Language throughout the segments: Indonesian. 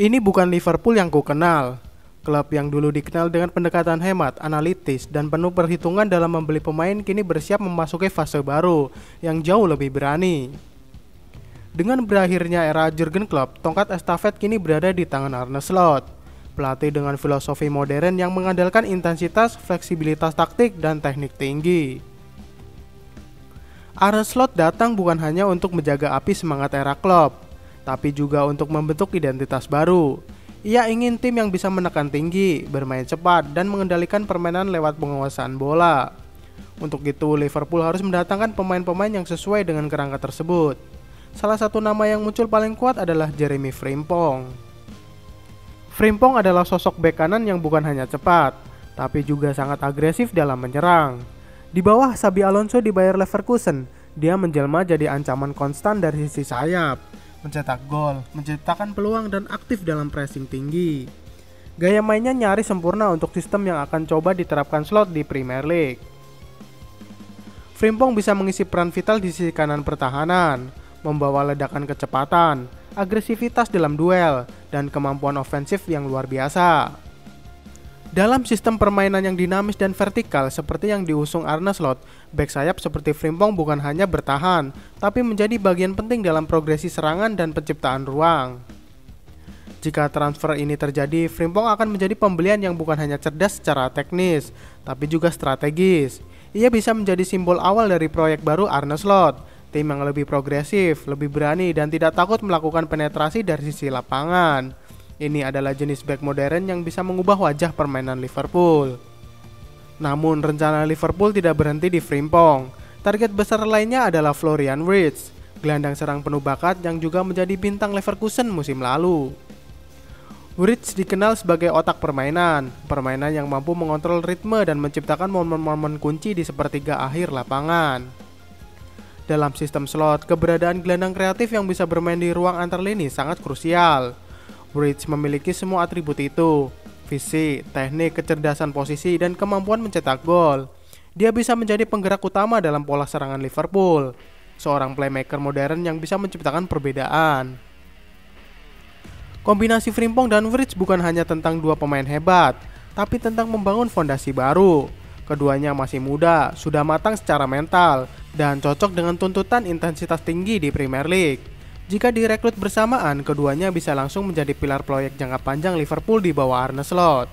Ini bukan Liverpool yang ku kenal. Klub yang dulu dikenal dengan pendekatan hemat, analitis, dan penuh perhitungan dalam membeli pemain kini bersiap memasuki fase baru yang jauh lebih berani. Dengan berakhirnya era Jurgen Klopp, tongkat estafet kini berada di tangan Arne Slot. Pelatih dengan filosofi modern yang mengandalkan intensitas, fleksibilitas taktik, dan teknik tinggi. Arne Slot datang bukan hanya untuk menjaga api semangat era Klopp, tapi juga untuk membentuk identitas baru. Ia ingin tim yang bisa menekan tinggi, bermain cepat, dan mengendalikan permainan lewat penguasaan bola. Untuk itu, Liverpool harus mendatangkan pemain-pemain yang sesuai dengan kerangka tersebut. Salah satu nama yang muncul paling kuat adalah Jeremy Frimpong. Frimpong adalah sosok bek kanan yang bukan hanya cepat, tapi juga sangat agresif dalam menyerang. Di bawah Xabi Alonso di Bayer Leverkusen, dia menjelma jadi ancaman konstan dari sisi sayap, mencetak gol, menciptakan peluang, dan aktif dalam pressing tinggi. Gaya mainnya nyaris sempurna untuk sistem yang akan coba diterapkan Slot di Premier League. Frimpong bisa mengisi peran vital di sisi kanan pertahanan, membawa ledakan kecepatan, agresivitas dalam duel, dan kemampuan ofensif yang luar biasa. Dalam sistem permainan yang dinamis dan vertikal seperti yang diusung Arne Slot, bek sayap seperti Frimpong bukan hanya bertahan, tapi menjadi bagian penting dalam progresi serangan dan penciptaan ruang. Jika transfer ini terjadi, Frimpong akan menjadi pembelian yang bukan hanya cerdas secara teknis, tapi juga strategis. Ia bisa menjadi simbol awal dari proyek baru Arne Slot, tim yang lebih progresif, lebih berani, dan tidak takut melakukan penetrasi dari sisi lapangan. Ini adalah jenis bek modern yang bisa mengubah wajah permainan Liverpool. Namun rencana Liverpool tidak berhenti di Frimpong. Target besar lainnya adalah Florian Wirtz, gelandang serang penuh bakat yang juga menjadi bintang Leverkusen musim lalu. Wirtz dikenal sebagai otak permainan yang mampu mengontrol ritme dan menciptakan momen-momen kunci di sepertiga akhir lapangan. Dalam sistem Slot, keberadaan gelandang kreatif yang bisa bermain di ruang antar lini sangat krusial. Wirtz memiliki semua atribut itu: fisik, teknik, kecerdasan posisi, dan kemampuan mencetak gol. Dia bisa menjadi penggerak utama dalam pola serangan Liverpool, seorang playmaker modern yang bisa menciptakan perbedaan. Kombinasi Frimpong dan Wirtz bukan hanya tentang dua pemain hebat, tapi tentang membangun fondasi baru. Keduanya masih muda, sudah matang secara mental, dan cocok dengan tuntutan intensitas tinggi di Premier League. Jika direkrut bersamaan, keduanya bisa langsung menjadi pilar proyek jangka panjang Liverpool di bawah Arne Slot.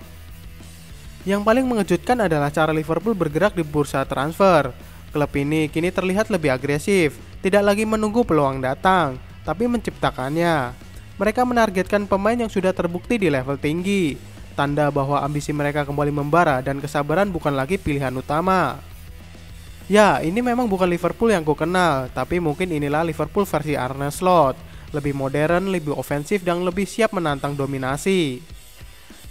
Yang paling mengejutkan adalah cara Liverpool bergerak di bursa transfer. Klub ini kini terlihat lebih agresif, tidak lagi menunggu peluang datang, tapi menciptakannya. Mereka menargetkan pemain yang sudah terbukti di level tinggi, tanda bahwa ambisi mereka kembali membara dan kesabaran bukan lagi pilihan utama. Ya, ini memang bukan Liverpool yang ku kenal, tapi mungkin inilah Liverpool versi Arne Slot, lebih modern, lebih ofensif, dan lebih siap menantang dominasi.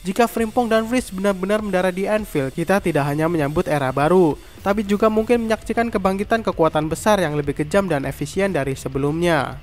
Jika Frimpong dan Wirtz benar-benar mendarat di Anfield, kita tidak hanya menyambut era baru, tapi juga mungkin menyaksikan kebangkitan kekuatan besar yang lebih kejam dan efisien dari sebelumnya.